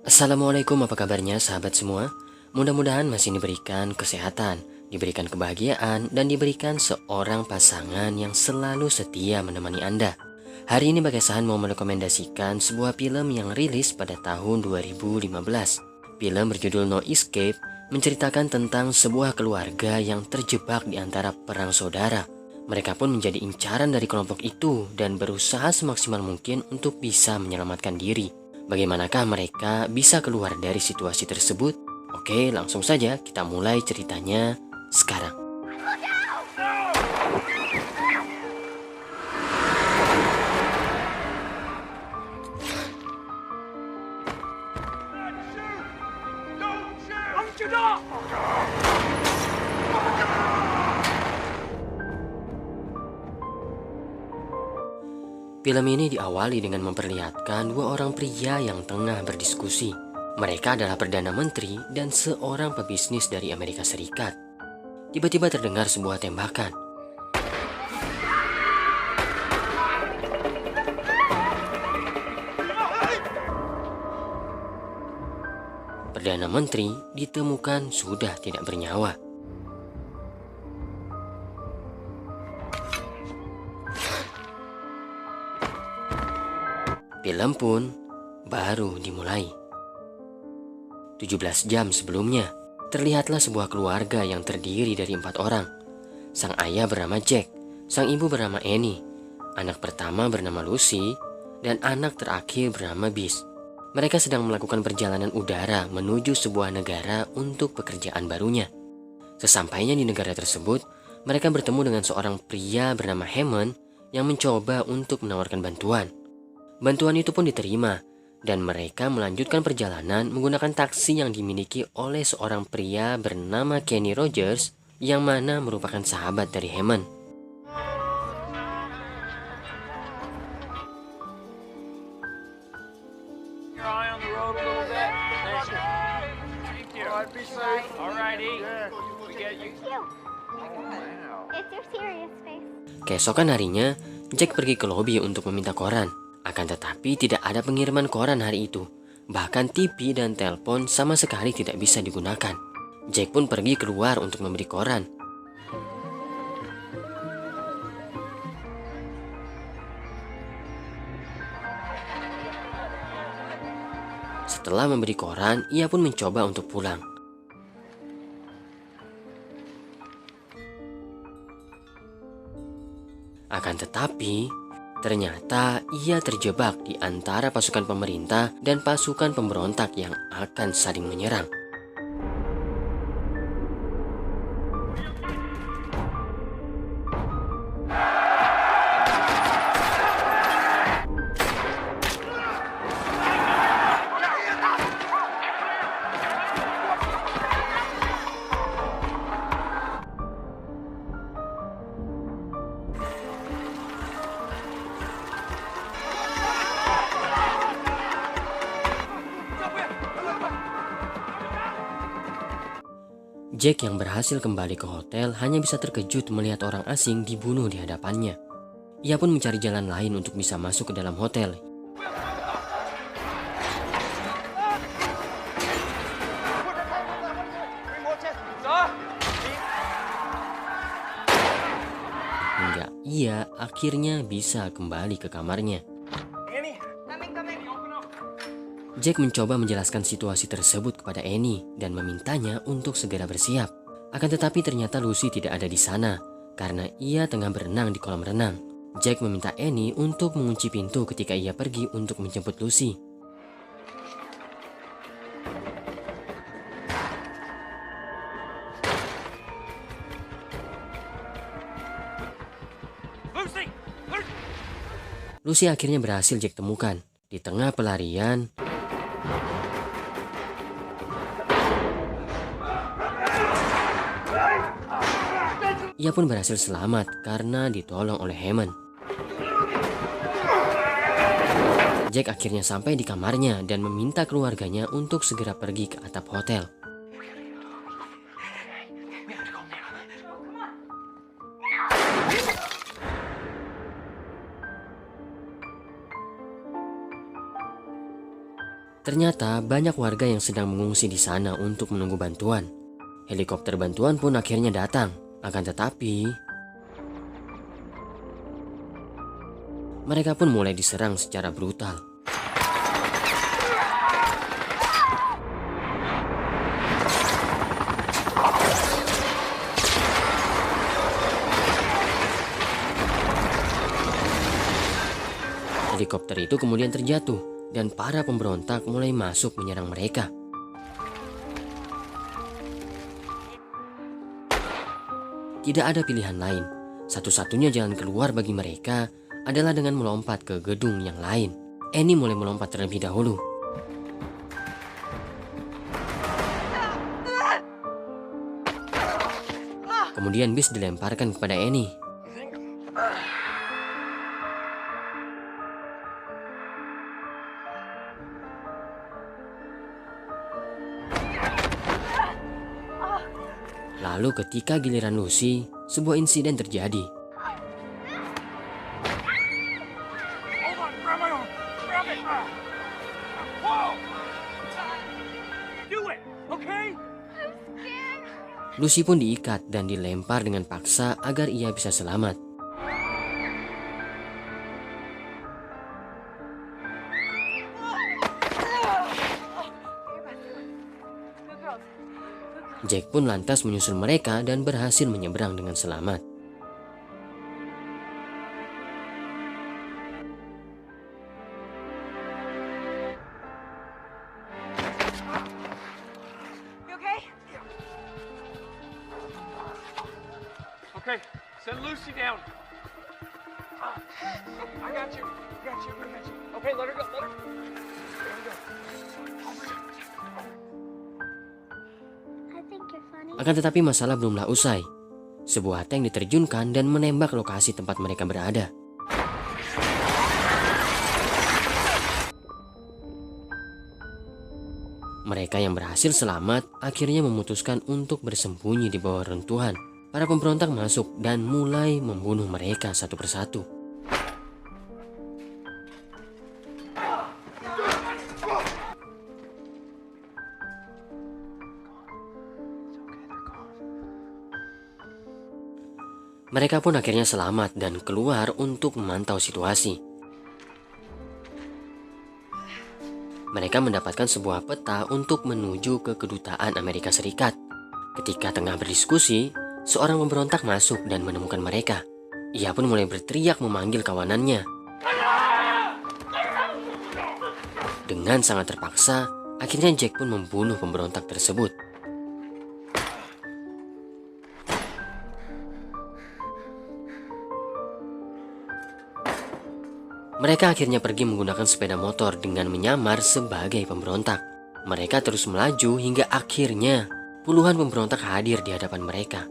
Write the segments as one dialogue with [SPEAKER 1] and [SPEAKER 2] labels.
[SPEAKER 1] Assalamualaikum, apa kabarnya sahabat semua? Mudah-mudahan masih diberikan kesehatan, diberikan kebahagiaan, dan diberikan seorang pasangan yang selalu setia menemani Anda. Hari ini Bagasahan mau merekomendasikan sebuah film yang rilis pada tahun 2015. Film berjudul No Escape menceritakan tentang sebuah keluarga yang terjebak di antara perang saudara. Mereka pun menjadi incaran dari kelompok itu dan berusaha semaksimal mungkin untuk bisa menyelamatkan diri. Bagaimanakah mereka bisa keluar dari situasi tersebut? Oke, langsung saja kita mulai ceritanya sekarang. Film ini diawali dengan memperlihatkan dua orang pria yang tengah berdiskusi. Mereka adalah Perdana Menteri dan seorang pebisnis dari Amerika Serikat. Tiba-tiba terdengar sebuah tembakan. Perdana Menteri ditemukan sudah tidak bernyawa. Film pun baru dimulai. 17 jam sebelumnya, terlihatlah sebuah keluarga yang terdiri dari 4 orang. Sang ayah bernama Jack, sang ibu bernama Annie, anak pertama bernama Lucy, dan anak terakhir bernama Bis. Mereka sedang melakukan perjalanan udara menuju sebuah negara untuk pekerjaan barunya. Sesampainya di negara tersebut, mereka bertemu dengan seorang pria bernama Hammond yang mencoba untuk menawarkan bantuan. Bantuan itu pun diterima, dan mereka melanjutkan perjalanan menggunakan taksi yang dimiliki oleh seorang pria bernama Kenny Rogers yang mana merupakan sahabat dari Hammond. Keesokan harinya, Jack pergi ke lobi untuk meminta koran. Akan tetapi tidak ada pengiriman koran hari itu. Bahkan TV dan telepon sama sekali tidak bisa digunakan. Jack pun pergi keluar untuk membeli koran. Setelah membeli koran, ia pun mencoba untuk pulang. Akan tetapi, ternyata ia terjebak di antara pasukan pemerintah dan pasukan pemberontak yang akan saling menyerang. Jack yang berhasil kembali ke hotel hanya bisa terkejut melihat orang asing dibunuh di hadapannya. Ia pun mencari jalan lain untuk bisa masuk ke dalam hotel. Hingga ia akhirnya bisa kembali ke kamarnya. Jack mencoba menjelaskan situasi tersebut kepada Annie dan memintanya untuk segera bersiap. Akan tetapi ternyata Lucy tidak ada di sana karena ia tengah berenang di kolam renang. Jack meminta Annie untuk mengunci pintu ketika ia pergi untuk menjemput Lucy. Lucy akhirnya berhasil Jack temukan. Di tengah pelarian, ia pun berhasil selamat karena ditolong oleh Hammond. Jack akhirnya sampai di kamarnya dan meminta keluarganya untuk segera pergi ke atap hotel. Ternyata banyak warga yang sedang mengungsi di sana untuk menunggu bantuan. Helikopter bantuan pun akhirnya datang. Akan tetapi, mereka pun mulai diserang secara brutal. Helikopter itu kemudian terjatuh dan para pemberontak mulai masuk menyerang mereka. Tidak ada pilihan lain. Satu-satunya jalan keluar bagi mereka adalah dengan melompat ke gedung yang lain. Annie mulai melompat terlebih dahulu. Kemudian bis dilemparkan kepada Annie. Lalu ketika giliran Lucy, sebuah insiden terjadi. Lucy pun diikat dan dilempar dengan paksa agar ia bisa selamat. Jack pun lantas menyusul mereka dan berhasil menyeberang dengan selamat.
[SPEAKER 2] Okay, send Lucy down. I got you. Okay, let her go. Let her go.
[SPEAKER 1] Akan tetapi masalah belumlah usai. Sebuah tank diterjunkan dan menembak lokasi tempat mereka berada. Mereka yang berhasil selamat akhirnya memutuskan untuk bersembunyi di bawah runtuhan. Para pemberontak masuk dan mulai membunuh mereka satu persatu. Mereka pun akhirnya selamat dan keluar untuk memantau situasi. Mereka mendapatkan sebuah peta untuk menuju ke kedutaan Amerika Serikat. Ketika tengah berdiskusi, seorang pemberontak masuk dan menemukan mereka. Ia pun mulai berteriak memanggil kawanannya. Dengan sangat terpaksa, akhirnya Jack pun membunuh pemberontak tersebut. Mereka akhirnya pergi menggunakan sepeda motor dengan menyamar sebagai pemberontak. Mereka terus melaju hingga akhirnya puluhan pemberontak hadir di hadapan mereka.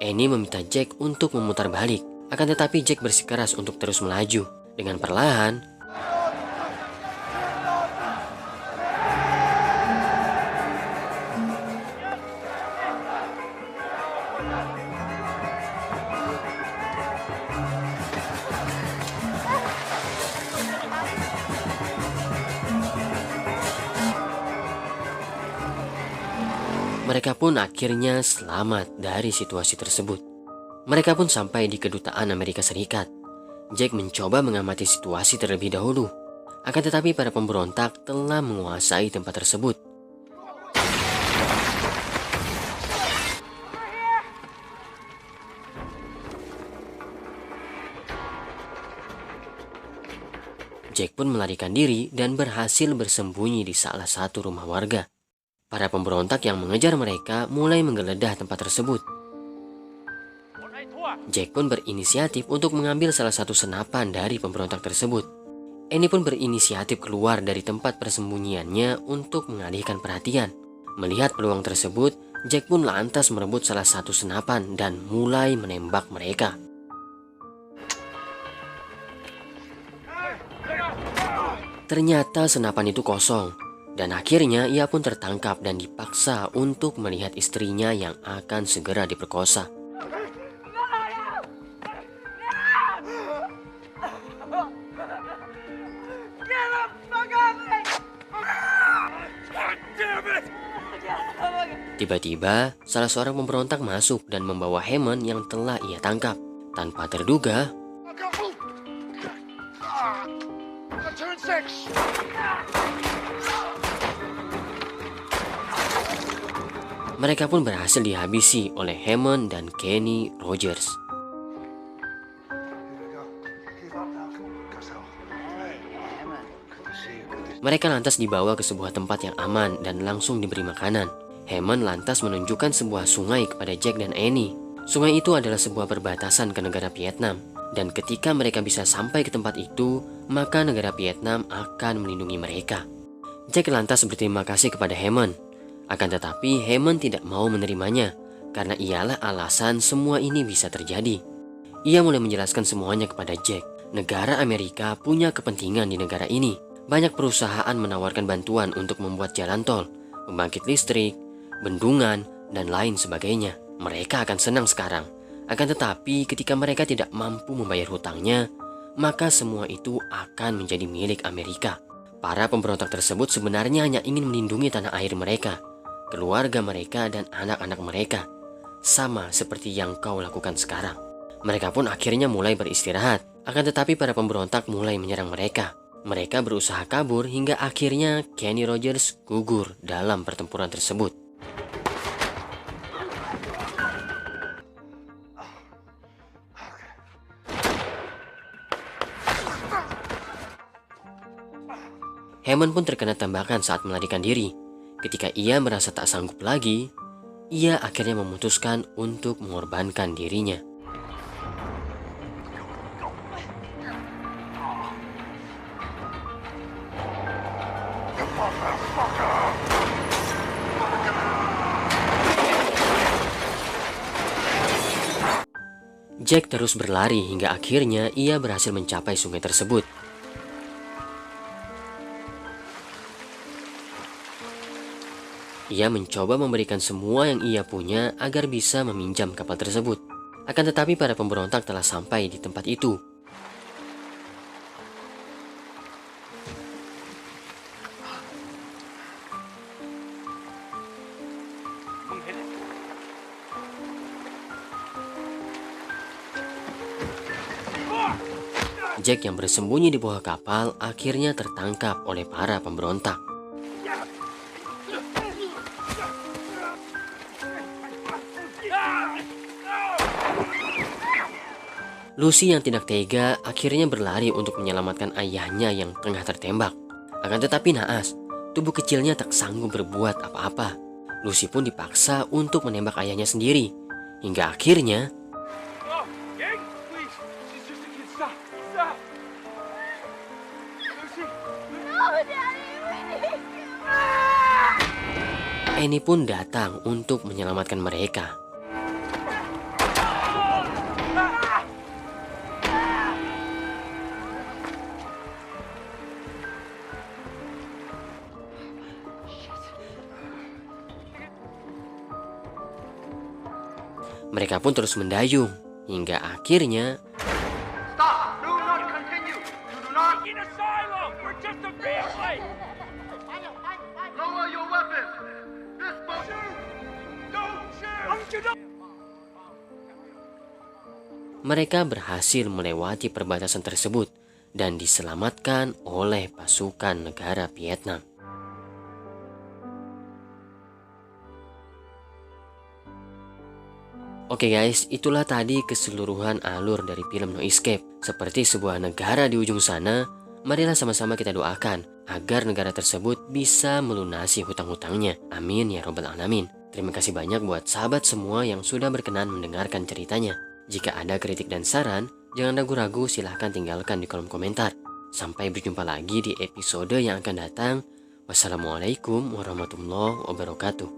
[SPEAKER 1] Annie meminta Jack untuk memutar balik, akan tetapi Jack bersikeras untuk terus melaju. Dengan perlahan, mereka pun akhirnya selamat dari situasi tersebut. Mereka pun sampai di kedutaan Amerika Serikat. Jack mencoba mengamati situasi terlebih dahulu. Akan tetapi para pemberontak telah menguasai tempat tersebut. Jack pun melarikan diri dan berhasil bersembunyi di salah satu rumah warga. Para pemberontak yang mengejar mereka mulai menggeledah tempat tersebut. Jack pun berinisiatif untuk mengambil salah satu senapan dari pemberontak tersebut. Annie pun berinisiatif keluar dari tempat persembunyiannya untuk mengalihkan perhatian. Melihat peluang tersebut, Jack pun lantas merebut salah satu senapan dan mulai menembak mereka. Ternyata senapan itu kosong. Dan akhirnya ia pun tertangkap dan dipaksa untuk melihat istrinya yang akan segera diperkosa. Tiba-tiba, salah seorang pemberontak masuk dan membawa Hammond yang telah ia tangkap. Tanpa terduga,
[SPEAKER 2] Turn 6.
[SPEAKER 1] mereka pun berhasil dihabisi oleh Hammond dan Kenny Rogers. Mereka lantas dibawa ke sebuah tempat yang aman dan langsung diberi makanan. Hammond lantas menunjukkan sebuah sungai kepada Jack dan Annie. Sungai itu adalah sebuah perbatasan ke negara Vietnam. Dan ketika mereka bisa sampai ke tempat itu, maka negara Vietnam akan melindungi mereka. Jack lantas berterima kasih kepada Hammond. Akan tetapi Hammond tidak mau menerimanya, karena ialah alasan semua ini bisa terjadi. Ia mulai menjelaskan semuanya kepada Jack. Negara Amerika punya kepentingan di negara ini. Banyak perusahaan menawarkan bantuan untuk membuat jalan tol, pembangkit listrik, bendungan, dan lain sebagainya. Mereka akan senang sekarang. Akan tetapi ketika mereka tidak mampu membayar hutangnya, maka semua itu akan menjadi milik Amerika. Para pemberontak tersebut sebenarnya hanya ingin melindungi tanah air mereka, keluarga mereka, dan anak-anak mereka. Sama seperti yang kau lakukan sekarang. Mereka pun akhirnya mulai beristirahat. Akan tetapi para pemberontak mulai menyerang mereka. Mereka berusaha kabur hingga akhirnya Kenny Rogers gugur dalam pertempuran tersebut. Hammond pun terkena tembakan saat melarikan diri. Ketika ia merasa tak sanggup lagi, ia akhirnya memutuskan untuk mengorbankan dirinya. Jack terus berlari hingga akhirnya ia berhasil mencapai sungai tersebut. Ia mencoba memberikan semua yang ia punya agar bisa meminjam kapal tersebut. Akan tetapi para pemberontak telah sampai di tempat itu. Jack yang bersembunyi di bawah kapal akhirnya tertangkap oleh para pemberontak. Lucy yang tidak tega akhirnya berlari untuk menyelamatkan ayahnya yang tengah tertembak. Akan tetapi naas, tubuh kecilnya tak sanggup berbuat apa-apa. Lucy pun dipaksa untuk menembak ayahnya sendiri. Hingga akhirnya Annie pun datang untuk menyelamatkan mereka. Mereka pun terus mendayung hingga akhirnya
[SPEAKER 2] Stop! Do not continue! You do not in asylum! We're just a family! Lower your weapons! This boat... Don't shoot!
[SPEAKER 1] mereka berhasil melewati perbatasan tersebut dan diselamatkan oleh pasukan negara Vietnam. Oke guys, itulah tadi keseluruhan alur dari film No Escape. Seperti sebuah negara di ujung sana, marilah sama-sama kita doakan agar negara tersebut bisa melunasi hutang-hutangnya. Amin ya robbal alamin. Terima kasih banyak buat sahabat semua yang sudah berkenan mendengarkan ceritanya. Jika ada kritik dan saran, jangan ragu-ragu, silahkan tinggalkan di kolom komentar. Sampai berjumpa lagi di episode yang akan datang. Wassalamualaikum warahmatullahi wabarakatuh.